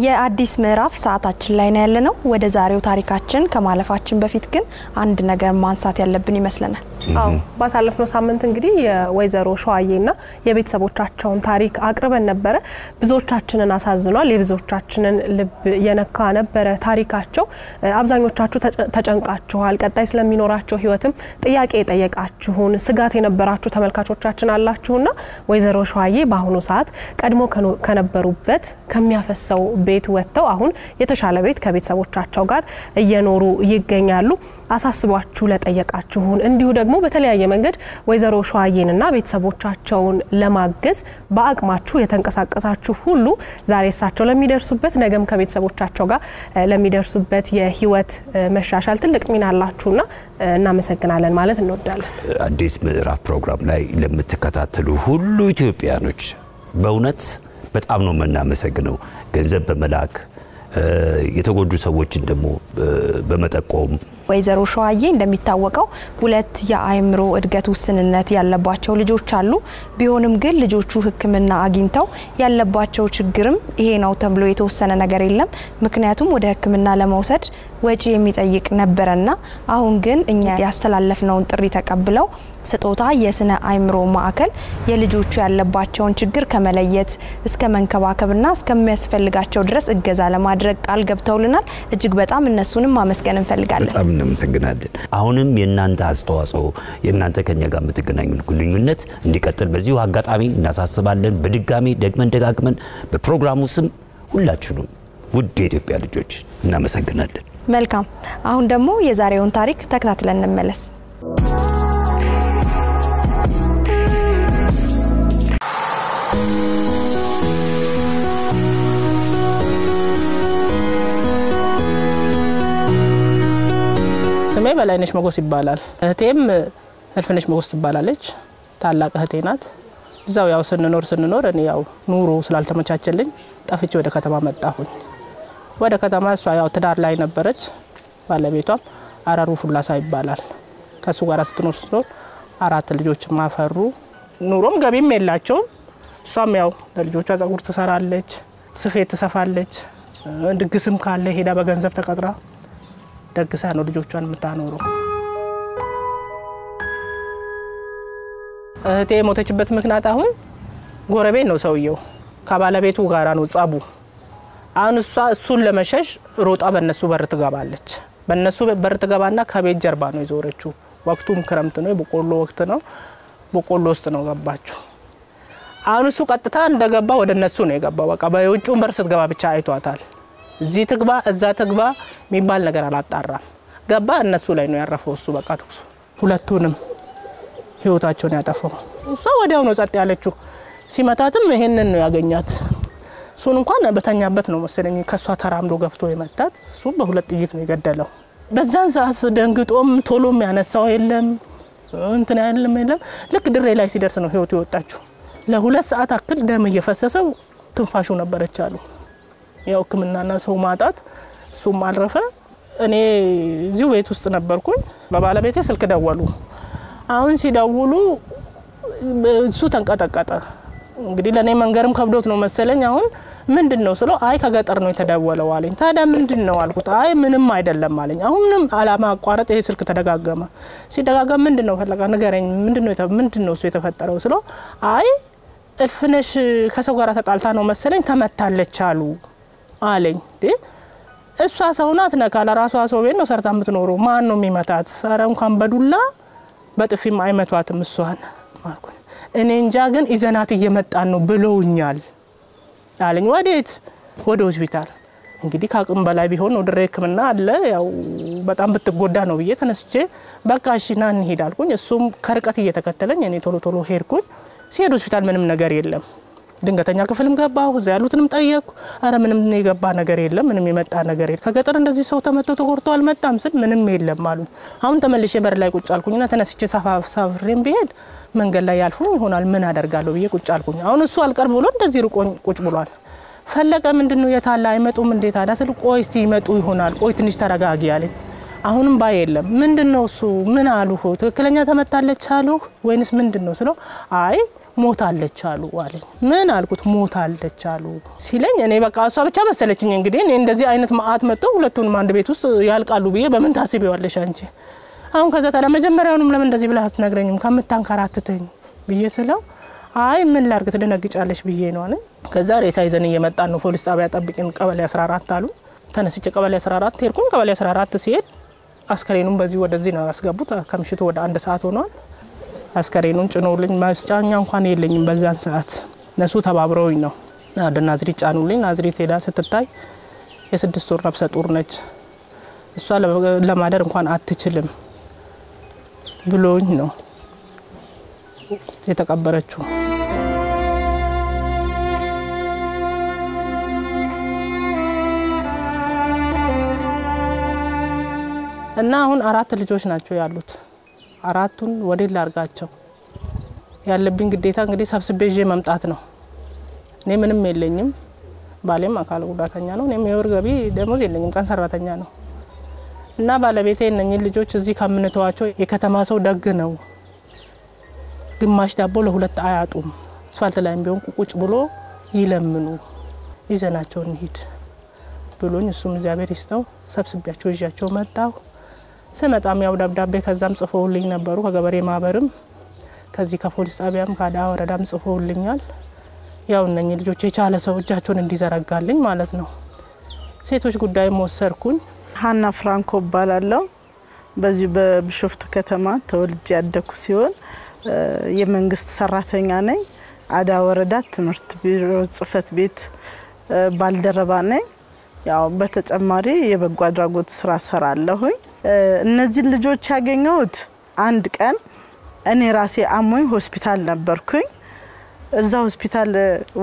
የአዲስ ምዕራፍ ሰዓታችን ላይ ነው ያለነው ወደ ዛሬው ታሪካችን ከማለፋችን በፊት ግን አንድ ነገር ማንሳት ያለብን ይመስለናል ባሳለፍነው ሳምንት እንግዲህ የወይዘሮ ሸዋዬና የቤተሰቦቻቸውን ታሪክ አቅርበን ነበር ብዙዎቻችንን አሳዝኗል የብዙዎቻችንን ልብ የነካ ነበር ታሪካቸው አብዛኞቻችሁ ተጨንቃችኋል ቀጣይ ስለሚኖራቸው ህይወትም ጥያቄ ጠየቃችሁን ስጋት የነበራችሁ ተመልካቾቻችን አላችሁና ወይዘሮ ሸዋዬ በአሁኑ ሰዓት ቀድሞ ከነበሩበት ከሚያፈሰው ቤት ወጥተው አሁን የተሻለ ቤት ከቤተሰቦቻቸው ጋር እየኖሩ ይገኛሉ አሳስቧችሁ ለጠየቃችሁን እንዲሁ ደግሞ በተለያየ መንገድ ወይዘሮ ሸዋዬንና ቤተሰቦቻቸውን ለማገዝ በአቅማችሁ የተንቀሳቀሳችሁ ሁሉ ዛሬ እሳቸው ለሚደርሱበት ነገም ከቤተሰቦቻቸው ጋር ለሚደርሱበት የህይወት መሻሻል ትልቅ ሚና አላችሁና እናመሰግናለን ማለት እንወዳለን አዲስ ምዕራፍ ፕሮግራም ላይ ለምትከታተሉ ሁሉ ኢትዮጵያኖች በእውነት በጣም ነው መናመሰግነው ገንዘብ በመላክ የተጎዱ ሰዎችን ደሞ በመጠቆም ወይዘሮ ሸዋዬ እንደሚታወቀው ሁለት የአይምሮ እድገት ውስንነት ያለባቸው ልጆች አሉ ቢሆንም ግን ልጆቹ ህክምና አግኝተው ያለባቸው ችግርም ይሄ ነው ተብሎ የተወሰነ ነገር የለም ምክንያቱም ወደ ህክምና ለመውሰድ ወጪ የሚጠይቅ ነበርና አሁን ግን እኛ ያስተላለፍነውን ጥሪ ተቀብለው ስጦታ የስነ አይምሮ ማዕከል የልጆቹ ያለባቸውን ችግር ከመለየት እስከ መንከባከብና እስከሚያስፈልጋቸው ድረስ እገዛ ለማድረግ ቃል ገብተውልናል እጅግ በጣም እነሱንም ማመስገን እንፈልጋለን በጣም እናመሰግናለን አሁንም የናንተ አስተዋጽኦ የናንተ ከኛ ጋር የምትገናኙት ግንኙነት እንዲቀጥል በዚሁ አጋጣሚ እናሳስባለን በድጋሚ ደግመን በፕሮግራሙ ስም ሁላችሁንም ውድ የኢትዮጵያ ልጆች እናመሰግናለን መልካም አሁን ደግሞ የዛሬውን ታሪክ ተከታትለን እንመለስ ስሜ በላይነሽ መጎስ ይባላል እህቴም እልፍነሽ መጎስ ትባላለች ታላቅ እህቴ ናት እዛው ያው ስንኖር እኔ ያው ኑሮ ስላልተመቻቸልኝ ጠፍቼ ወደ ከተማ መጣሁኝ ወደ ከተማ እሷ ያው ትዳር ላይ ነበረች ባለቤቷም አራሩ ፉላሳ ይባላል ከሱ ጋር ስትኖር አራት ልጆች ማፈሩ ኑሮም ገቢም የላቸው እሷም ያው ለልጆቿ ጸጉር ትሰራለች ስፌት ትሰፋለች ድግስም ካለ ሄዳ በገንዘብ ተቀጥራ ደግሳ ነው ልጆቿን የምታኖረው እህቴ ሞተችበት ምክንያት አሁን ጎረቤት ነው ሰውየው ከባለቤቱ ጋራ ነው ጻቡ አሁን እሱን ለመሸሽ ሮጣ በእነሱ በር ትገባለች በእነሱ በር ትገባና ከቤት ጀርባ ነው ይዞረችው ወቅቱም ክረምት ነው በቆሎ ወቅት ነው በቆሎ ውስጥ ነው ገባችሁ አሁን እሱ ቀጥታ እንደገባ ወደ እነሱ ነው የገባው በቃ በውጭው በር ስትገባ ብቻ አይቷታል እዚህ ትግባ እዛ ትግባ የሚባል ነገር አላጣራም ገባ እነሱ ላይ ነው ያረፈው እሱ በቃ ተኩስ ሁለቱንም ህይወታቸውን ያጠፋው እሷ ወዲያው ነው ጸጥ ያለችው ሲመታትም ይሄንን ነው ያገኛት ሱን እንኳን በተኛበት ነው መሰለኝ ከሷ ተራምዶ ገብቶ የመታት ሱ በሁለት ጥይት ነው የገደለው በዛን ሰዓት ደንግጦም ቶሎም ያነሳው የለም እንትን አይደለም ልክ ድሬ ላይ ሲደርስ ነው ህይወቱ ይወጣችሁ ለሁለት ሰዓት አክል ደም እየፈሰሰው ትንፋሹ ነበረች አሉ ያው ህክምናና ሰው ማጣት ሱም አልረፈ እኔ እዚሁ ቤት ውስጥ ነበርኩኝ በባለቤቴ ስልክ ደወሉ አሁን ሲደውሉ እሱ ተንቀጠቀጠ እንግዲህ ለኔ መንገርም ከብዶት ነው መሰለኝ አሁን ምንድነው ስለው አይ ከገጠር ነው የተደወለው አለኝ ታዲያ ምንድነው አልኩት አይ ምንም አይደለም አለኝ አሁንም አላማ አቋረጥ ይሄ ስልክ ተደጋገመ ሲደጋገም ምንድነው ፈለጋ ንገረኝ ምንድነው እሱ የተፈጠረው ስለው አይ እልፍነሽ ከሰው ጋር ተጣልታ ነው መሰለኝ ተመታለች አሉ አለኝ እሷ ሰውናት ነካላ ራሷ ሰው ቤት ነው ሰርታ የምትኖረው ማን ነው የሚመታት አረ እንኳን በዱላ በጥፊም አይመቷትም እሷን ማርኩኝ እኔ እንጃ ግን ኢዘናት እየመጣን ነው ብለውኛል አለኝ ወዴት ወደ ሆስፒታል እንግዲህ ካቅም በላይ ቢሆን ወደ ህክምና አለ ያው በጣም ብትጎዳ ነው ብዬ ተነስቼ በቃ እሺ ና እንሂድ አልኩኝ እሱም ከርቀት እየተከተለኝ እኔ ቶሎ ሄድኩኝ ሲሄድ ሆስፒታል ምንም ነገር የለም ድንገተኛ ክፍልም ገባው እዛ ያሉትንም ጠየቁ አረ ምንም የገባ ነገር የለም ምንም የመጣ ነገር የለም ከገጠር እንደዚህ ሰው ተመቶ ተቆርጦ አልመጣም ስል ምንም የለም አሉ አሁን ተመልሼ በር ላይ ቁጭ አልኩኝና ተነስቼ ሳፍሬም ቢሄድ መንገድ ላይ ያልፉኝ ይሆናል ምን አደርጋለሁ ብዬ ቁጭ አልኩኝ አሁን እሱ አልቀርብ ብሎ እንደዚህ ሩቆኝ ቁጭ ብሏል ፈለቀ ምንድነው የታላ አይመጡም እንዴት አዳስል ቆይ እስቲ ይመጡ ይሆናል ቆይ ትንሽ ተረጋጊ ያለኝ አሁንም ባይ የለም ምንድነው እሱ ምን አሉሁ ትክክለኛ ተመታለች አሉ ወይንስ ምንድነው ስለው አይ ሞታለች አሉ አለኝ። ምን አልኩት? ሞታለች አሉ ሲለኝ እኔ በቃ እሷ ብቻ መሰለችኝ እንግዲህ እኔ እንደዚህ አይነት ማአት መጥቶ ሁለቱንም አንድ ቤት ውስጥ ያልቃሉ ብዬ በምን ታስቢዋለሽ አንቺ? አሁን ከዛ ታዲያ መጀመሪያውንም ለምን እንደዚህ ብለህ አትነግረኝም ከምታንከራትተኝ ብዬ ስለው አይ ምን ላርግ ትደነግጫለሽ ብዬ ነው አለ። ከዛ ሬሳ ይዘን እየመጣን ነው ፖሊስ ጣቢያ ጠብቂን ቀበሌ 14 አሉ። ተነስቼ ቀበሌ 14 ሄድኩኝ። ቀበሌ 14 ሲሄድ አስከሬኑን በዚህ ወደዚህ ነው ያስገቡት። ከምሽቱ ወደ 1 ሰዓት ሆኗል። አስከሬኑን ጭኖልኝ ማስጫኛ እንኳን የለኝም በዛን ሰዓት ነሱ ተባብረውኝ ነው ወደ ናዝሪት ጫኑልኝ። ናዝሪት ሄዳ ስትታይ የ6 ወር ነፍሰ ጡር ነች። እሷ ለማደር እንኳን አትችልም ብሎኝ ነው የተቀበረችው። እና አሁን 4 ልጆች ናቸው ያሉት። 4ቱን ወዴት ላርጋቸው? ያለብኝ ግዴታ እንግዲህ ሰብስቤ ይዤ መምጣት ነው። እኔ ምንም የለኝም። ባሌም አካል ጉዳተኛ ነው። እኔም የወር ገቢ ደሞዝ የለኝም፣ ቀን ሰራተኛ ነው። እና ባለቤቴ እነኚህ ልጆች እዚህ ከምንተዋቸው የከተማ ሰው ደግ ነው፣ ግማሽ ዳቦ ለሁለት አያጡም፣ አስፋልት ላይም ቢሆን ቁጭ ብሎ ይለምኑ፣ ይዘናቸው እንሂድ ብሎኝ እሱም እግዚአብሔር ይስጠው ሰብስቤያቸው ይዣቸው መጣሁ። ስመጣም ያው ደብዳቤ ከዛም ጽፈውልኝ ነበሩ ከገበሬ ማህበርም ከዚህ ከፖሊስ ጣቢያም ካዳ ወረዳም ጽፈውልኛል። ያው እነኚህ ልጆች የቻለ ሰው እጃቸውን እንዲዘረጋልኝ ማለት ነው። ሴቶች ጉዳይ ወሰድኩኝ። ሀና ፍራንኮ ባላለው በዚህ በቢሾፍቱ ከተማ ተወልጄ ያደኩ ሲሆን የመንግስት ሰራተኛ ነኝ። አዳ ወረዳ ትምህርት ቢሮ ጽፈት ቤት ባልደረባ ነኝ። ያው በተጨማሪ የበጎ አድራጎት ስራ ሰራለሁኝ። እነዚህ ልጆች ያገኘሁት አንድ ቀን እኔ ራሴ አሞኝ ሆስፒታል ነበርኩኝ። እዛ ሆስፒታል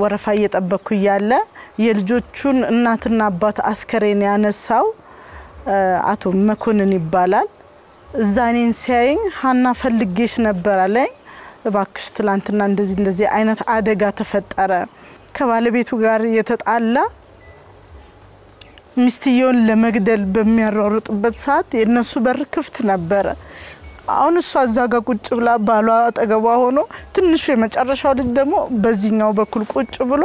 ወረፋ እየጠበቅኩ ያለ የልጆቹን እናትና አባት አስከሬን ያነሳው አቶ መኮንን ይባላል። እዛኔን ሲያየኝ ሀና ፈልጌሽ ነበር አለኝ። እባክሽ ትላንትና እንደዚህ አይነት አደጋ ተፈጠረ፣ ከባለቤቱ ጋር የተጣላ ሚስትየውን ለመግደል በሚያሯሩጥበት ሰዓት የነሱ በር ክፍት ነበር። አሁን እሷ አዛጋ ቁጭ ብላ ባሏ አጠገቧ ሆኖ ትንሹ የመጨረሻው ልጅ ደግሞ በዚህኛው በኩል ቁጭ ብሎ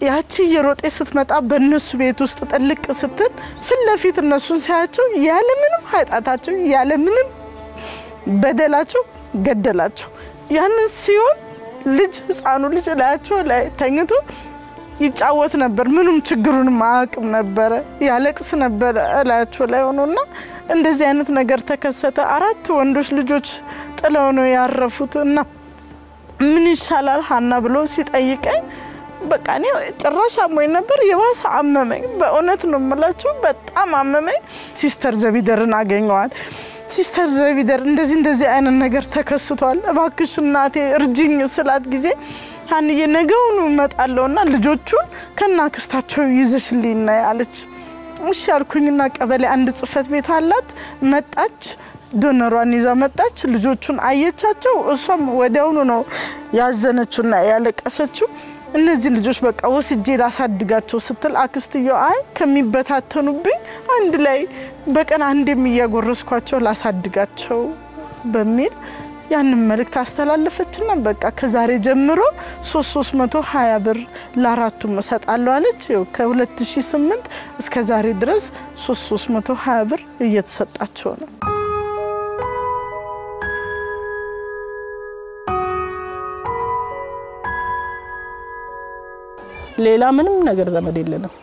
ያቺ የሮጤ ስትመጣ በእነሱ ቤት ውስጥ ጥልቅ ስትል ፍለፊት እነሱን ሳያቸው ያለ ምንም ኃጢአታቸው ያለ ምንም በደላቸው ገደላቸው። ያንን ሲሆን ልጅ ህፃኑ ልጅ ላያቸው ላይ ተኝቶ ይጫወት ነበር። ምንም ችግሩን ማአቅም ነበር፣ ያለቅስ ነበር ላያቸው ላይ ሆኖና እንደዚህ አይነት ነገር ተከሰተ። 4 ወንዶች ልጆች ጥለው ነው ያረፉትና ምን ይሻላል ሀና ብሎ ሲጠይቀኝ በቃ እኔ ጭራሽ አሞኝ ነበር። የባሰ አመመኝ። በእውነት ነው የምላችሁ በጣም አመመኝ። ሲስተር ዘቢደርን አገኘዋል። ሲስተር ዘቢደር እንደዚህ አይነት ነገር ተከስቷል፣ እባክሽ እናቴ እርጅኝ ስላት ጊዜ ሀንዬ ነገውኑ መጣለውና ልጆቹን ከናክስታቸው ይዘሽልኝ ነይ አለች። እሺ አልኩኝና ቀበሌ 1 ጽፈት ቤት አላት መጣች። ዶነሯን ይዛ መጣች። ልጆቹን አየቻቸው። እሷም ወዲያውኑ ነው ያዘነችውና ያለቀሰችው። እነዚህ ልጆች በቃ ወስጄ ላሳድጋቸው ስትል አክስትየው አይ ከሚበታተኑብኝ አንድ ላይ በቀን አንዴም እያጎረስኳቸው ላሳድጋቸው በሚል ያንን መልእክት አስተላለፈችና በቃ ከዛሬ ጀምሮ 320 ብር ለ4ቱም እሰጣለሁ አለች። ከ2008 እስከ ዛሬ ድረስ 320 ብር እየተሰጣቸው ነው። ሌላ ምንም ነገር ዘመድ የለንም።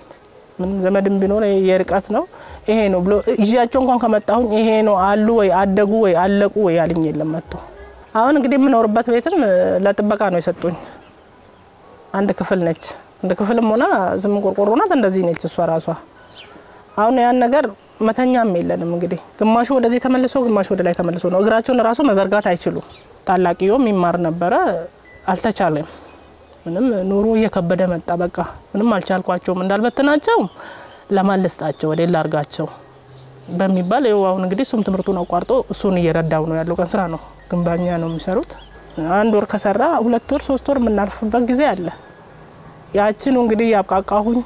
ምንም ዘመድም ቢኖር የርቀት ነው። ይሄ ነው ብሎ ይያቸው እንኳን ከመጣሁኝ ይሄ ነው አሉ ወይ አደጉ ወይ አለቁ ወይ ያልኝ የለም መጥቶ። አሁን እንግዲህ የምኖርበት ቤትም ለጥበቃ ነው የሰጡኝ። አንድ ክፍል ነች። እንደ ክፍልም ሆና ዝም ቆርቆሮ ናት። እንደዚህ ነች እሷ ራሷ። አሁን ያን ነገር መተኛም የለንም እንግዲህ ግማሹ ወደዚህ ተመልሶ ግማሹ ወደ ላይ ተመልሶ ነው። እግራቸውን ራሱ መዘርጋት አይችሉ። ታላቂዮም ይማር ነበር አልተቻለም። ምንም ኑሮ እየከበደ መጣ። በቃ ምንም አልቻልኳቸውም። እንዳልበትናቸው ለማለስጣቸው ወደ ላርጋቸው በሚባል ይኸው አሁን እንግዲህ እሱም ትምህርቱን አቋርጦ እሱን እየረዳው ነው ያለው። ቀን ስራ ነው፣ ግንባኛ ነው የሚሰሩት። 1 ወር ከሰራ 2 ወር 3 ወር ምናልፍበት ጊዜ አለ። ያቺን እንግዲህ ያብቃቃሁኝ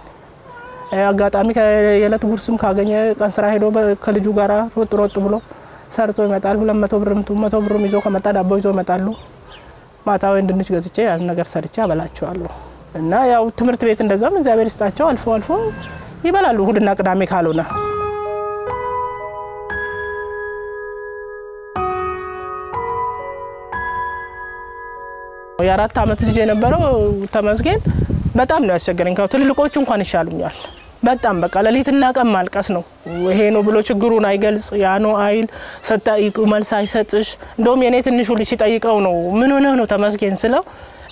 አጋጣሚ ከየለት ጉርስም ካገኘ ቀን ስራ ሄዶ ከልጁ ጋራ ሮጥ ብሎ ሰርቶ ይመጣል። 200 ብርም 100 ብርም ይዞ ከመጣ ዳቦ ይዞ ይመጣሉ። ማታው እንድንች ገዝቼ ያን ነገር ሰርቼ አበላቸዋለሁ እና ያው ትምህርት ቤት እንደዛም እግዚአብሔር ይስጣቸው አልፎ አልፎ ይበላሉ እሁድና ቅዳሜ ካልሆነ የ4 አመት ልጅ የነበረው ተመስገን በጣም ነው ያስቸገረኝ ትልልቆቹ እንኳን ይሻሉኛል በጣም በቃ ለሊትና ቀን ማልቀስ ነው ይሄ ነው ብሎ ችግሩን አይገልጽ ያ ነው አይል ሰጣይቁ መልስ አይሰጥሽ እንደውም የኔ ትንሹ ልጅ ሲጠይቀው ነው ምን ሆነ ነው ተመስገን ስለው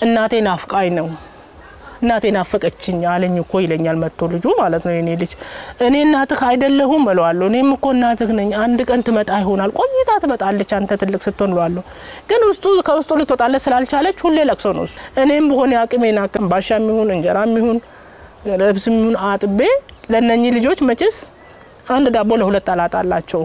እናቴ ናፍቃይ ነው እናቴ ናፈቀችኝ አለኝ እኮ ይለኛል መጥቶ ልጁ ማለት ነው የኔ ልጅ እኔ እናትህ አይደለሁም እለዋለሁ እኔም እኮ እናትህ ነኝ አንድ ቀን ትመጣ ይሆናል ቆይታ ትመጣለች አንተ ትልቅ ስትሆን እለዋለሁ ግን ውስጡ ከውስጡ ልትወጣለች ስላልቻለች ሁሌ ለቅሶ ነው እኔም በሆነ አቅሜና ባሻም ይሁን እንጀራም ይሁን ለብስም ይሁን አጥቤ ለነኚህ ልጆች መቼስ አንድ ዳቦ ለሁለት አላጣላቸው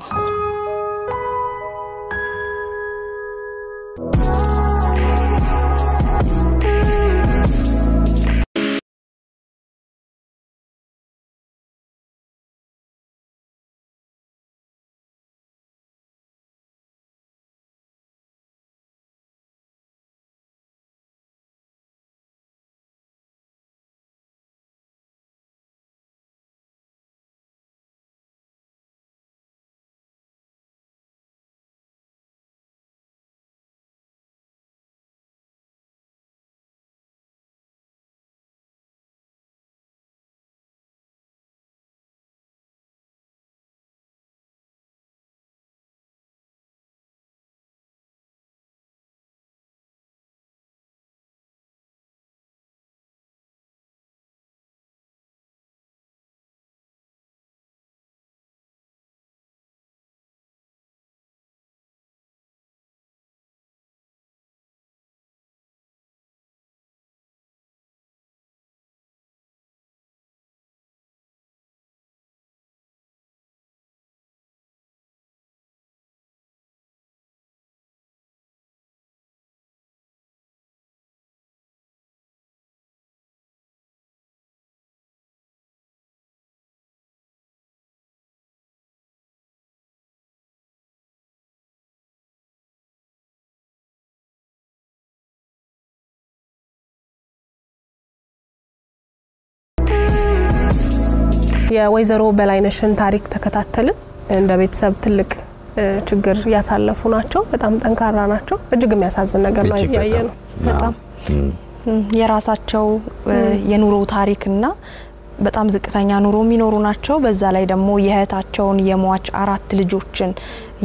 የወይዘሮ በላይነሽን ታሪክ ተከታተልን እንደ ቤተሰብ ትልቅ ችግር ያሳለፉ ናቸው በጣም ጠንካራ ናቸው እጅግ የሚያሳዝን ነገር ነው ያያየነው በጣም የራሳቸው የኑሮ ታሪክና በጣም ዝቅተኛ ኑሮ የሚኖሩ ናቸው በዛ ላይ ደግሞ የህታቸውን የሟች 4 ልጆችን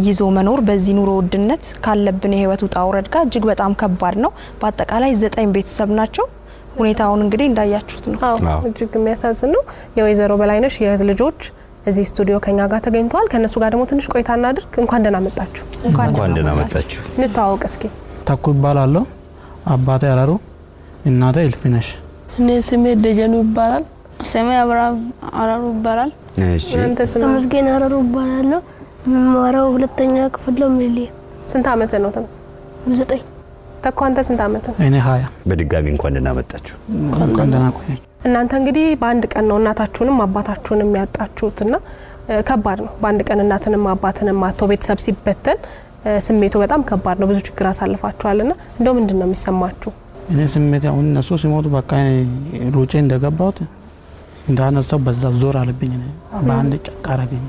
ይዞ መኖር በዚህ ኑሮ ውድነት ካለብን የህይወቱ ጣውረድ ጋር እጅግ በጣም ከባድ ነው በአጠቃላይ 9 ቤተሰብ ናቸው ሁኔታውን እንግዲህ እንዳያችሁት ነው እጅግ የሚያሳዝን ነው የወይዘሮ በላይነሽ የህት ልጆች እዚህ ስቱዲዮ ከኛ ጋር ተገኝተዋል ከነሱ ጋር ደግሞ ትንሽ ቆይታ እናድርግ እንኳን ደህና መጣችሁ እንኳን ደህና መጣችሁ እንታወቅ እስኪ ታኩ ይባላል አባቴ ያራሩ እናቴ እልፍነሽ እኔ ስሜ ደጀኑ ይባላል ስሜ አብራም አራሩ ይባላል እሺ አንተ ስም ተመስገን አራሩ ይባላል ማራው ሁለተኛ ክፍል ነው ሚሊ ስንት አመት ነው ተመስ 9 ተኳ አንተ ስንት አመት ነው እኔ 20 በድጋሚ እንኳን ደህና መጣችሁ እንኳን ደህና ቆይ እናንተ እንግዲህ በአንድ ቀን ነው እናታችሁንም አባታችሁንም ያጣችሁትና ከባድ ነው በአንድ ቀን እናትንም አባትንም ማቶ ቤተሰብ ሲበተን ስሜቱ በጣም ከባድ ነው ብዙ ችግር አሳልፋችኋልና እንደው ምንድነው የሚሰማችሁ እኔ ስሜት ያው እነሱ ሲሞቱ በቃ ሩጬ እንደገባሁት እንዳነሳው በዛ ዞር አለብኝ በአንድ ጨቃራገኝ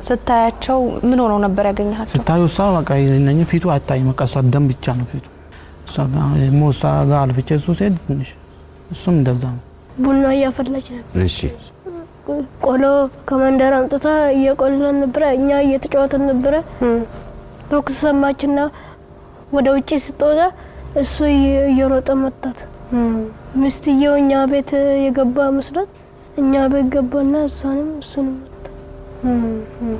ስታያቸው ምን ሆነው ነበር ያገኛቸው ስታዩ ሳው በቃ እነኚህ ፊቱ አታይ መቀሳ ደም ብቻ ነው ፊቱ ሳጋ ሞሳ ጋር አልፍቼ ሱሴድ ትንሽ እሱም እንደዛ ነው ቡና ያፈላች ነበር እሺ ቆሎ ከመንደር አምጥታ እየቆለን ነበር እኛ እየተጫወተን ነበር ዶክተር ሰማችና ወደ ውጪ ስትወጣ እሱ እየሮጠ መጣት ምስትየው እኛ ቤት የገባ መስራት እኛ ቤት ገባና እሱንም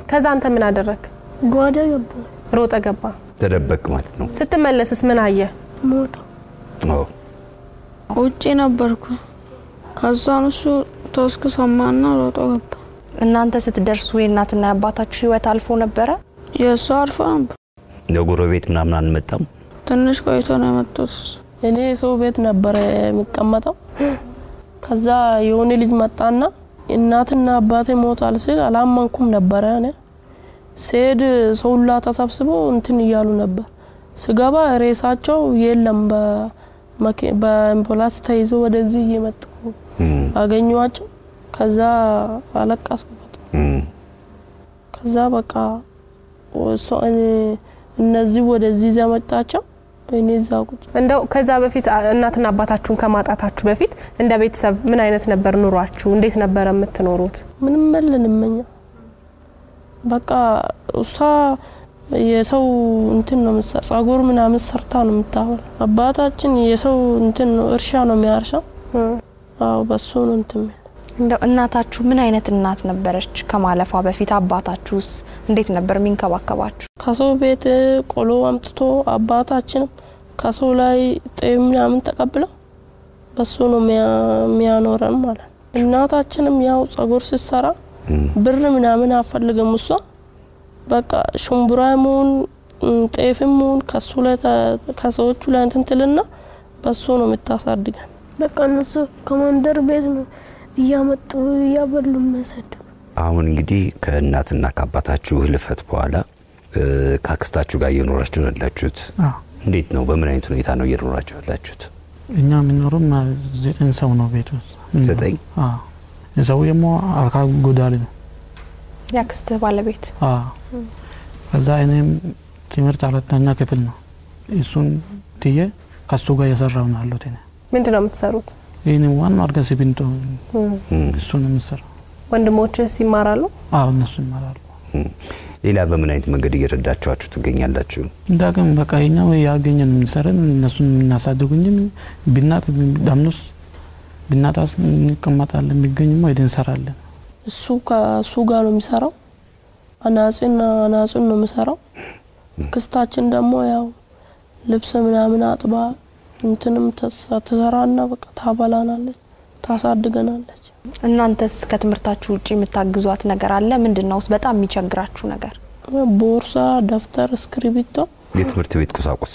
ከዛ አንተ ምን አደረክ ጓዳ ገባ ሮጠ ገባ ተደበቅ ማለት ነው ስትመለስስ ምን አየ ሞታ ውጪ ነበርኩ ከዛን እሱ ተስከ ሰማና ሮጦ ገባ እናንተ ስትደርሱ የእናትና የአባታችሁ ህይወት አልፎ ነበር የሱ አልፎ ነበር ለጎረቤት ምናምን አንመጣም ትንሽ ቆይቶ ነው መጥቶስ እኔ ሰው ቤት ነበር የሚቀመጠው ከዛ የሆነ ልጅ መጣና እናትና አባቴ ሞታል ሲል አላመንኩም ነበር እኔ ሰይድ ሰውላ ተሰብስቦ እንትን ይያሉ ነበር ስገባ ሬሳቸው የለም በአምቡላንስ ተይዞ ወደዚህ እየመጡ አገኘዋቸው ከዛ አለቀስኩበት ከዛ በቃ እነዚህ ወደዚህ ዘመጣቸው እኔ ዛቁት እንደው ከዛ በፊት እናትና አባታችሁን ከማጣታችሁ በፊት እንደ ቤተሰብ ምን አይነት ነበር ኑሯችሁ እንዴት ነበር የምትኖሩት ምንም መልንመኛ በቃ እሷ የሰው እንትን ነው መስራ ጻጎር ምናምን ሰርታ ነው የምታወራ አባታችን የሰው እንትን ነው እርሻ ነው የሚያርሻው አው በሱ ነው እንትን እንደው እናታችሁ ምን አይነት እናት ነበረች ከማለፏ በፊት አባታችሁስ እንዴት ነበር የሚንከባከባችሁ ከሰው ቤት ቆሎ አምጥቶ አባታችን ከሰው ላይ ጤም ምናምን ተቀብለው በሱ ነው የሚያኖረን ማለት እናታችንም ያው ጻጎር ሲሰራ ብር ምናምን አፈልገም እሷ በቃ ሽምብራሙን ጤፍሙን ከሱ ላይ ከሰዎቹ ላይ እንትን ትልና በሱ ነው የምታሳድገን በቃ እነሱ ከመንደር ቤት ነው ያመጡ ያበሉ መሰድ አሁን እንግዲህ ከእናትና ከአባታችሁ ህልፈት በኋላ ካክስታችሁ ጋር እየኖራችሁ ያላችሁት እንዴት ነው በምን አይነት ሁኔታ ነው እየኖራችሁ ያላችሁት እኛ ምንኖርም 9 ሰው ነው ቤቱ 9 ሰው የሞ አርካ ጎዳሊ ነው ያክስት ባለቤት ከዛ እኔም ትምህርት አራተኛ ክፍል ነው እሱን ትዬ ከሱ ጋር እየሰራሁ ነው ያለሁት ምንድነው የምትሰሩት ይሄን ዋናው አርጋ ሲቢንቶ እሱን የምሰራው ወንድሞችስ ይማራሉ እነሱ ይማራሉ ሌላ በምን አይነት መንገድ እየረዳችኋችሁ ትገኛላችሁ እንዳገም በቃ የኛው ያገኘን እንሰራን እነሱን እናሳድጉኝም ቢናት ዳምኑስ ቢናታስ እንቀማጣለን የሚገኝም አይደን እንሰራለን እሱ ከሱ ጋር ነው የሚሰራው አናጽን ነው የሚሰራው ክስታችን ደግሞ ያው ልብስ ምናምን አጥባ እንትንም ተሰራና በቃ ታባላናለች ታሳድገናለች እናንተስ ከትምርታችሁ ውጪ የምታግዟት ነገር አለ ምንድነውስ በጣም የሚቸግራችሁ ነገር ቦርሳ ደፍተር እስክሪብቶ የትምርት ቤት ቁሳቁስ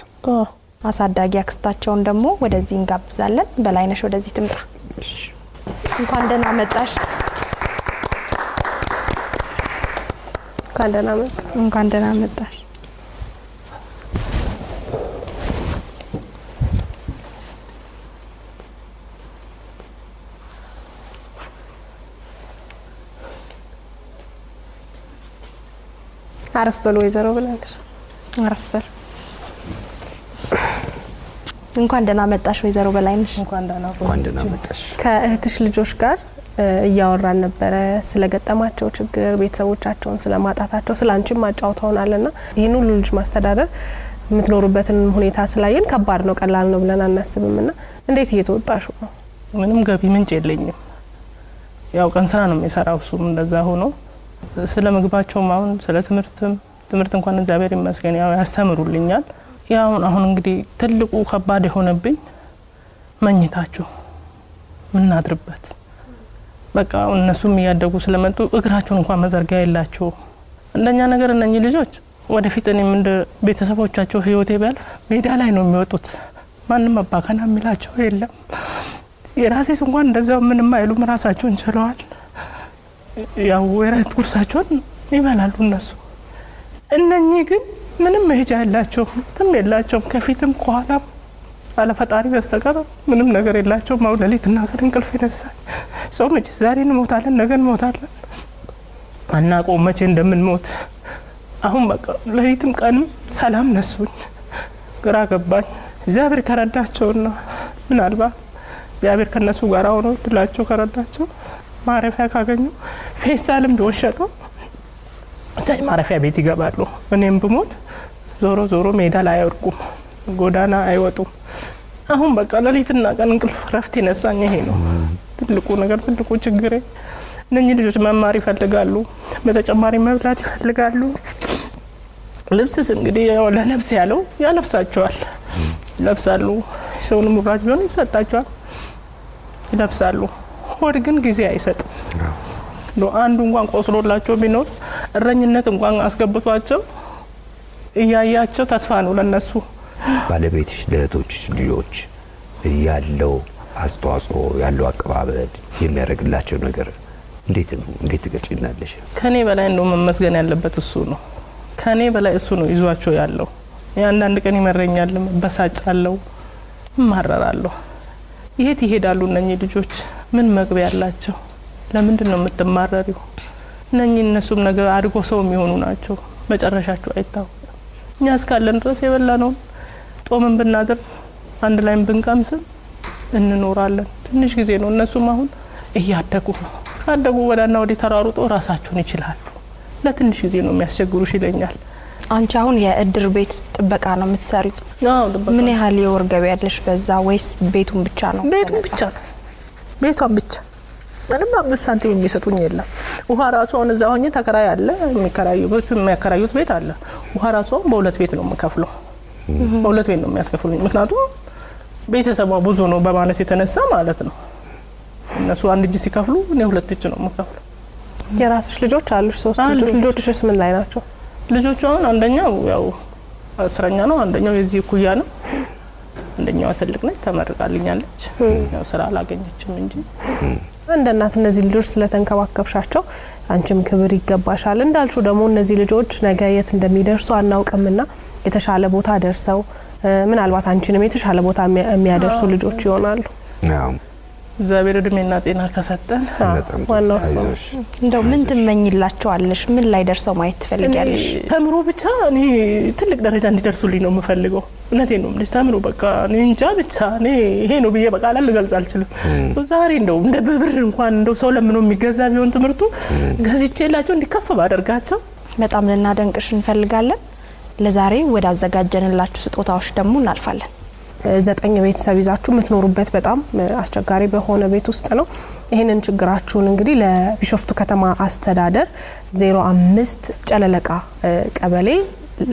አሳዳጊ አክስታቸውን ደግሞ ወደዚህ እንጋብዛለን በላይነሽ ወደዚህ ትምጣ እንኳን ደህና መጣሽ እንኳን ደህና መጣሽ አረፍ በሉ ወይዘሮ ብላለሽ አረፍ በል እንኳን ደህና መጣሽ ወይዘሮ በላይነሽ እንኳን ደህና መጣሽ ከእህትሽ ልጆች ጋር እያወራን ነበረ ስለገጠማቸው ችግር ቤተሰቦቻቸውን ስለማጣታቸው ስላንቺም ማጫውታውናልና ይሄን ሁሉ ልጅ ማስተዳደር የምትኖሩበትን ሁኔታ ስላየን ከባድ ነው ቀላል ነው ብለን አናስብምና እንዴት እየተወጣሹ ነው ምንም ገቢ ምንጭ የለኝም ያው ቀን ስራ ነው የሚሰራው እሱም እንደዛ ሆኖ ስለ ምግባቸው አሁን ስለ ትምህርት እንኳን እግዚአብሔር ይመስገን ያው ያስተምሩልኛል ያው አሁን እንግዲህ ትልቁ ከባድ የሆነብኝ መኝታቸው ምን አድርበት በቃ እነሱም ያደጉ ስለመጡ እግራቸውን እንኳን መዘርጊያ የላቸው እንደኛ ነገር እነኚህ ልጆች ወደፊት እኔም እንደ ቤተሰቦቻቸው ህይወቴ ባልፍ ሜዳ ላይ ነው የሚወጡት ማንንም አባከና የሚላቸው የለም የራሴስ እንኳን እንደዛው ምንም አይሉም ራሳቸውን ችለዋል ያው ወራት ኩርሳቸውን ይበላሉ እነሱ እነኚህ ግን ምንም መሄጃ የላቸው ትም የላቸው ከፊትም ከኋላም አለ ፈጣሪ በስተቀር ምንም ነገር የላቸው ማውለሊትና እንቅልፍ ይነሳል ሰው መቼ ዛሬ እንሞታለን ነገ እንሞታለን አናቆም መቼ እንደምንሞት አሁን በቃ ለሊትም ቀንም ሰላም ነሱኝ ግራ ገባኝ እግዚአብሔር ከረዳቸውና ምናልባት እግዚአብሔር ከነሱ ጋር ሆኖ ድላቸው ከረዳቸው ማረፊያ ካገኙ ፌስታልም ቢሆን ሸጠው እዛች ማረፊያ ቤት ይገባሉ እኔም ብሞት ዞሮ ሜዳ ላይ አይወርቁም ጎዳና አይወጡም አሁን በቃ ለሊትና ቀን እንቅልፍ ረፍት ይነሳኝ ይሄ ነው ትልቁ ነገር ትልቁ ችግሬ እነኚህ ልጆች መማር ይፈልጋሉ በተጨማሪ መብላት ይፈልጋሉ ልብስስ እንግዲህ ያው ለነፍስ ያለው ያለብሳቸዋል ለብሳሉ ሰውን ሙራጅ ቢሆን ይሰጣቸዋል ይለብሳሉ ሆድ ግን ጊዜ አይሰጥም አንዱ እንኳን ቆስሎላቸው ቢኖር እረኝነት እንኳን አስገብቷቸው እያያቸው ተስፋ ነው ለነሱ ባለቤትሽ ለእህቶችሽ ልጆች ያለው አስተዋጽኦ ያለው አቀባበል የሚያደርግላቸው ነገር እንዴት ነው እንዴት ትገልጪናለሽ ከኔ በላይ ነው መመስገን ያለበት እሱ ነው ከኔ በላይ እሱ ነው ይዟቸው ያለው አንዳንድ ቀን ይመረኛል፣ በሳጫለሁ፣ ማረራለሁ። የት ይሄዳሉ እነኚህ ልጆች? ምን መግቢያ ያላቸው? ለምንድን ነው የምትማረሪው? እነሱም ነገር አድጎ ሰው የሚሆኑ ናቸው። መጨረሻቸው አይታወቅም። እኛ እስካለን ድረስ የበላነው ጦምን ብናድር አንድ ላይም ብንቀምስም እንኖራለን። ትንሽ ጊዜ ነው። እነሱም አሁን እያደጉ ነው። ካደጉ ወዳና ወዲህ ተራሩጦ ራሳቸውን ይችላሉ። ለትንሽ ጊዜ ነው የሚያስቸግሩሽ ይለኛል። አንቺ አሁን የእድር ቤት ጥበቃ ነው የምትሰሪው? አዎ ጥበቃ። ምን ያህል የወር ገቢ ያለሽ በዛ ወይስ ቤቱን ብቻ ነው? ቤቱን ብቻ ነው። ቤቷን ብቻ ምንም 5 ሳንቲም የሚሰጡኝ የለም። ውሃ ራሱ አሁን እዛ ሆኜ ተከራይ አለ የሚያከራዩት ቤት አለ። ውሃ ራሱ በሁለት ቤት ነው የምከፍለው። በሁለት ቤት ነው የሚያስከፍሉኝ። ምክንያቱም ቤተሰቧ ብዙ ነው በማለት የተነሳ ማለት ነው። እነሱ አንድ እጅ ሲከፍሉ እኔ ሁለት እጅ ነው የምከፍለው። የራስሽ ልጆች አሉሽ? 3 ልጆች። ልጆችሽ ምን ላይ ናቸው? ልጆቹ አሁን አንደኛው ያው 10ኛ ነው፣ አንደኛው የዚህ ኩያ ነው። አንደኛው ትልቅ ነች፣ ተመርቃልኛለች። ያው ስራ አላገኘችም እንጂ እንደ እናት እነዚህ ልጆች ስለተንከባከብሻቸው አንቺም ክብር ይገባሻል። እንዳልሹ ደግሞ እነዚህ ልጆች ነገ የት እንደሚደርሱ አናውቅምና የተሻለ ቦታ ደርሰው ምናልባት አንቺንም የተሻለ ቦታ የሚያደርሱ ልጆች ይሆናሉ። አዎ እግዚአብሔር እድሜና ጤና ከሰጠን ዋናው እሱ። እንደው ምን ትመኝላቸዋለሽ? ምን ላይ ደርሰው ማየት ትፈልጊያለሽ? ተምሮ ብቻ እኔ ትልቅ ደረጃ እንዲደርሱልኝ ነው የምፈልገው። እውነቴን ነው የምልሽ። ተምሮ በቃ እኔ እንጃ ብቻ እኔ ይሄ ነው ብዬ በቃል ልገልጽ አልችልም። ዛሬ እንደው እንደ በብር እንኳን እንደው ሰው ለምኖ የሚገዛ ቢሆን ትምርቱ ገዝቼላቸው እንዲከፍ ባደርጋቸው በጣም ልናደንቅሽ እንፈልጋለን። ለዛሬ ወደ አዘጋጀንላችሁ ስጦታዎች ደግሞ እናልፋለን። 9 ቤተሰብ ይዛችሁ የምትኖሩበት በጣም አስቸጋሪ በሆነ ቤት ውስጥ ነው። ይሄንን ችግራችሁን እንግዲህ ለቢሾፍቱ ከተማ አስተዳደር 05 ጨለለቃ ቀበሌ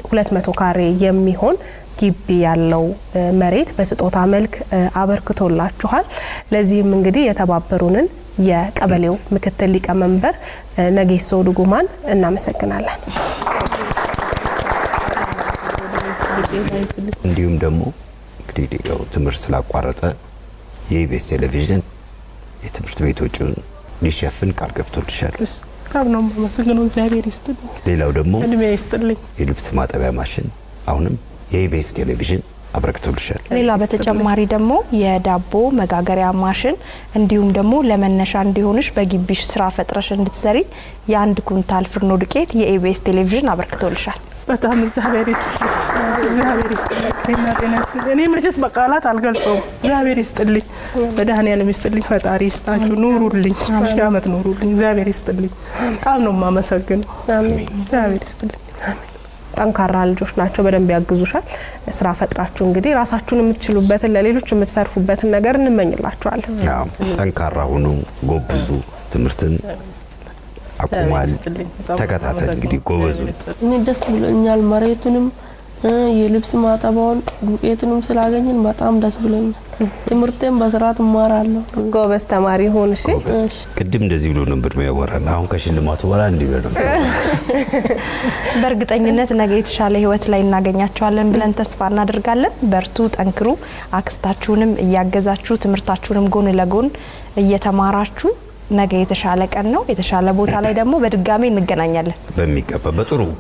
200 ካሬ የሚሆን ግቢ ያለው መሬት በስጦታ መልክ አበርክቶላችኋል። ለዚህም እንግዲህ የተባበሩንን የቀበሌው ምክትል ሊቀመንበር ነጌሶ ዱጉማን እናመሰግናለን። እንዲሁም ደግሞ እንግዲህ ትምህርት ስላቋረጠ የኢቢኤስ ቴሌቪዥን የትምህርት ቤቶችን ሊሸፍን ቃል ገብቶልሻል። ካብ ነው ማመስገነው። እግዚአብሔር ይስጥልኝ። ሌላው ደግሞ እድሜ ይስጥልኝ። የልብስ ማጠቢያ ማሽን አሁንም የኢቢኤስ ቴሌቪዥን አበርክቶልሻል። ሌላ በተጨማሪ ደግሞ የዳቦ መጋገሪያ ማሽን እንዲሁም ደግሞ ለመነሻ እንዲሆንሽ በግቢሽ ስራ ፈጥረሽ እንድትሰሪ የ1 ኩንታል ፍርኖ ዱቄት የኢቢኤስ ቴሌቪዥን አበርክቶልሻል። በጣም እግዚአብሔር ይስጥልኝ። እግዚአብሔር ይስጥልኝ። ጤና ይስጥልኝ። እኔ መቼስ በቃላት አልገልጸውም። እግዚአብሔር ይስጥልኝ። መድኃኒዓለም ይስጥልኝ። ፈጣሪ ይስጣችሁ። ኑሩልኝ። ሺህ ዓመት ኑሩልኝ። እግዚአብሔር ይስጥልኝ። በጣም ነው የማመሰግነው። አሜን። እግዚአብሔር ይስጥልኝ። አሜን። ጠንካራ ልጆች ናቸው። በደንብ ያግዙሻል። ስራ ፈጥራችሁ እንግዲህ ራሳችሁን የምትችሉበትን ለሌሎች የምትተርፉበትን ነገር እንመኝላችኋለን። አዎ ጠንካራ ሁኑ፣ ጎብዙ፣ ትምህርትን አቁማል ተከታተል። እንግዲህ ጎበዙ። እኔ ደስ ብሎኛል። መሬቱንም የልብስ ማጠባውን ዱቄቱንም ስላገኘን በጣም ደስ ብሎኛል። ትምህርቴን በስርዓት እማራለሁ። ጎበዝ ተማሪ ሆን። እሺ ቅድም እንደዚህ ብሎ ነበር የሚያወራና አሁን ከሽልማቱ በኋላ እንዲበለም በእርግጠኝነት ነገ የተሻለ ህይወት ላይ እናገኛቸዋለን ብለን ተስፋ እናደርጋለን። በርቱ፣ ጠንክሩ። አክስታችሁንም እያገዛችሁ ትምህርታችሁንም ጎን ለጎን እየተማራችሁ ነገ የተሻለ ቀን ነው። የተሻለ ቦታ ላይ ደግሞ በድጋሚ እንገናኛለን። በሚገባ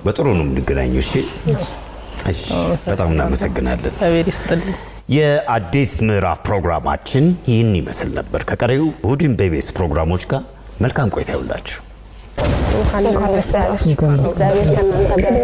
በጥሩ ነው እንገናኘው። እሺ በጣም እናመሰግናለን። እግዚአብሔር ይስጥልኝ። የአዲስ ምዕራፍ ፕሮግራማችን ይህን ይመስል ነበር። ከቀሪው እሁድን በኢቢኤስ ፕሮግራሞች ጋር መልካም ቆይታ ይሁንላችሁ። እንኳን ደስ ያለሽ። እግዚአብሔር ከእናንተ ጋር